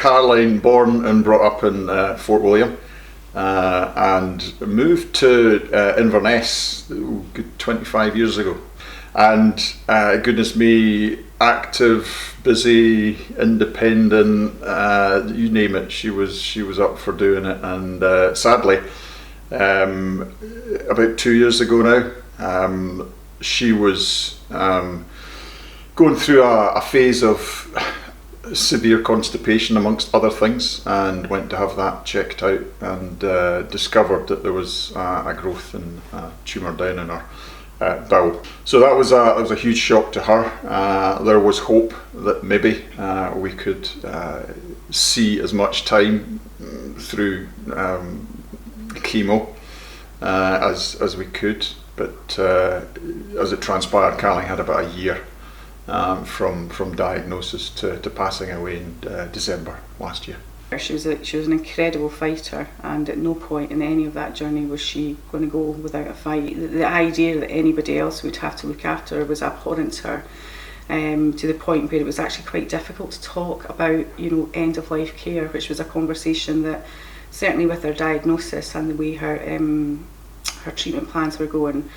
Caroline, born and brought up in Fort William, and moved to Inverness 25 years ago. And goodness me, active, busy, independent, you name it, she was up for doing it. And sadly, about 2 years ago now, she was going through a phase of severe constipation amongst other things, and went to have that checked out, and discovered that there was a growth and a tumour down in her bowel. So that was a huge shock to her. There was hope that maybe we could see as much time through chemo as we could, but as it transpired, Caroline had about a year from diagnosis to passing away in December last year. She was an incredible fighter, and at no point in any of that journey was she going to go without a fight. The idea that anybody else would have to look after her was abhorrent to her, to the point where it was actually quite difficult to talk about, end of life care, which was a conversation that, certainly with her diagnosis and the way her treatment plans were going,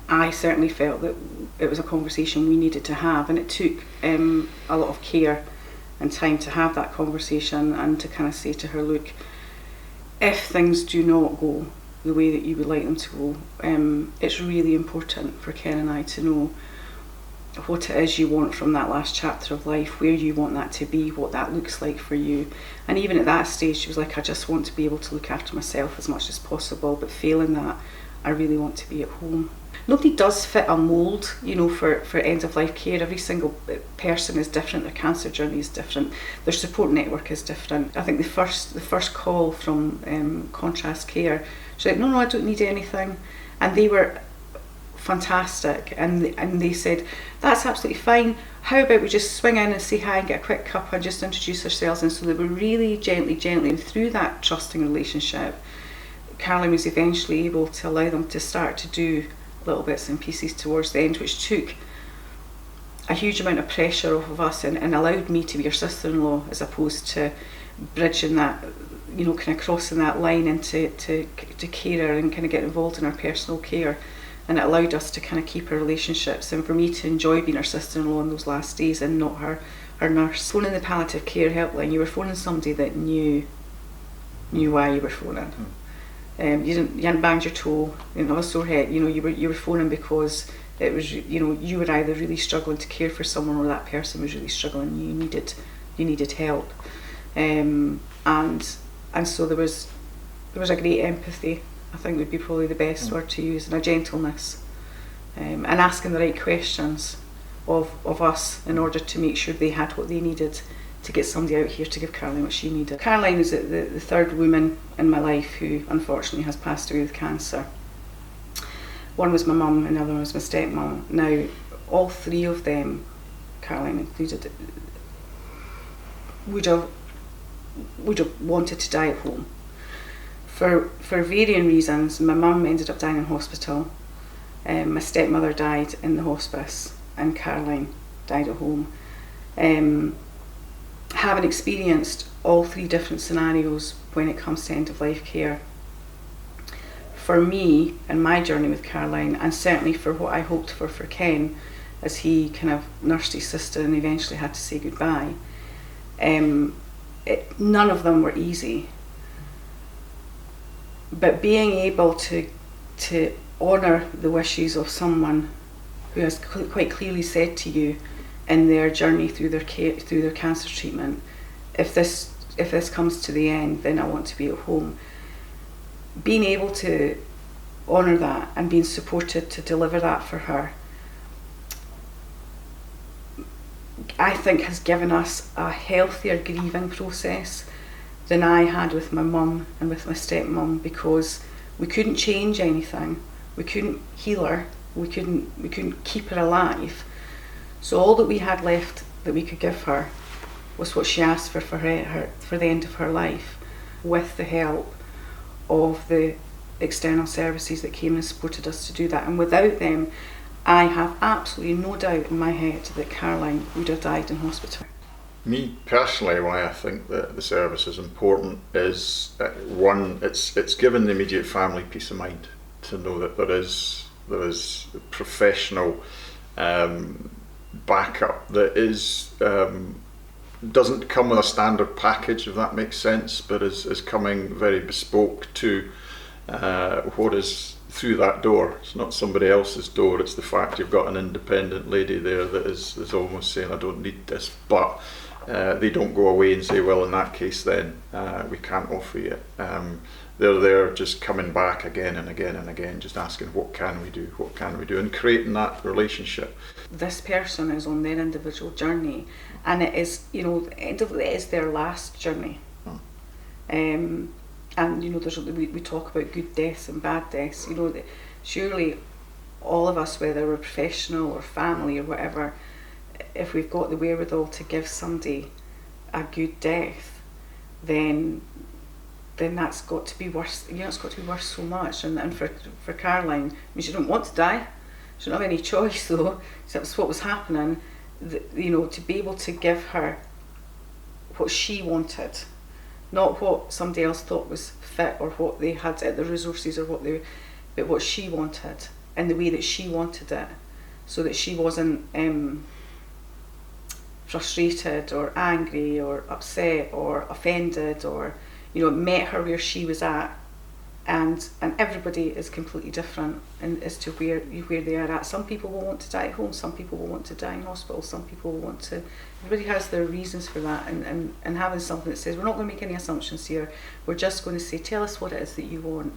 I certainly felt that it was a conversation we needed to have, and it took a lot of care and time to have that conversation, and to kind of say to her, look, if things do not go the way that you would like them to go, it's really important for Ken and I to know what it is you want from that last chapter of life, where you want that to be, what that looks like for you. And even at that stage, she was like, I just want to be able to look after myself as much as possible, but failing that, I really want to be at home. Nobody does fit a mould, for end of life care. Every single person is different. Their cancer journey is different. Their support network is different. I think the first call from Contrast Care, she's like, no, I don't need anything, and they were fantastic, and they said, that's absolutely fine. How about we just swing in and say hi and get a quick cup and just introduce ourselves? And so they were really gently, and through that trusting relationship, Caroline was eventually able to allow them to start to do little bits and pieces towards the end, which took a huge amount of pressure off of us, and allowed me to be her sister-in-law, as opposed to bridging that, kind of crossing that line into to carer and kind of getting involved in our personal care. And it allowed us to kind of keep our relationships, and for me to enjoy being her sister-in-law in those last days and not her nurse. Phoning the Palliative Care Helpline, you were phoning somebody that knew why you were phoning. You hadn't banged your toe, you didn't have a sore head. You were phoning because it was, you were either really struggling to care for someone, or that person was really struggling. You needed help, and so there was a great empathy, I think would be probably the best word to use, and a gentleness, and asking the right questions of us in order to make sure they had what they needed to get somebody out here to give Caroline what she needed. Caroline is the third woman in my life who unfortunately has passed away with cancer. One was my mum, and the other was my stepmom. Now, all three of them, Caroline included, would have wanted to die at home. For varying reasons. My mum ended up dying in hospital, my stepmother died in the hospice, and Caroline died at home. Having experienced all three different scenarios when it comes to end of life care, for me and my journey with Caroline, and certainly for what I hoped for Ken, as he kind of nursed his sister and eventually had to say goodbye, none of them were easy. But being able to honour the wishes of someone who has quite clearly said to you in their journey through their cancer treatment, if this comes to the end, then I want to be at home. Being able to honour that and being supported to deliver that for her, I think has given us a healthier grieving process than I had with my mum and with my stepmom, because we couldn't change anything, we couldn't heal her, we couldn't keep her alive. So all that we had left that we could give her was what she asked for the end of her life, with the help of the external services that came and supported us to do that. And without them, I have absolutely no doubt in my head that Caroline would have died in hospital. Me personally, why I think that the service is important is one, it's given the immediate family peace of mind to know that there is professional backup that is doesn't come with a standard package, if that makes sense, but is coming very bespoke to what is through that door. It's not somebody else's door, it's the fact you've got an independent lady there that is almost saying, I don't need this, but they don't go away and say, well, in that case then we can't offer you it. They're there just coming back again and again and again, just asking, what can we do, what can we do, and creating that relationship. This person is on their individual journey, and it is, it is their last journey. And we talk about good deaths and bad deaths. Surely all of us, whether we're professional or family or whatever, if we've got the wherewithal to give somebody a good death, then that's got to be worth. It's got to be worth so much. And for Caroline, she didn't want to die. She didn't have any choice though. So that's what was happening. To be able to give her what she wanted, not what somebody else thought was fit or what they had at the resources or but what she wanted and the way that she wanted it, so that she wasn't frustrated or angry or upset or offended, or met her where she was at. And everybody is completely different as to where they are at. Some people will want to die at home, some people will want to die in hospital, some people will want to. Everybody has their reasons for that, and having something that says, we're not going to make any assumptions here, we're just going to say, tell us what it is that you want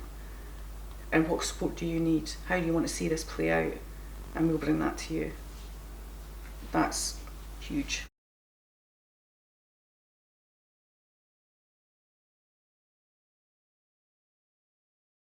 and what support do you need, how do you want to see this play out, and we'll bring that to you. That's huge.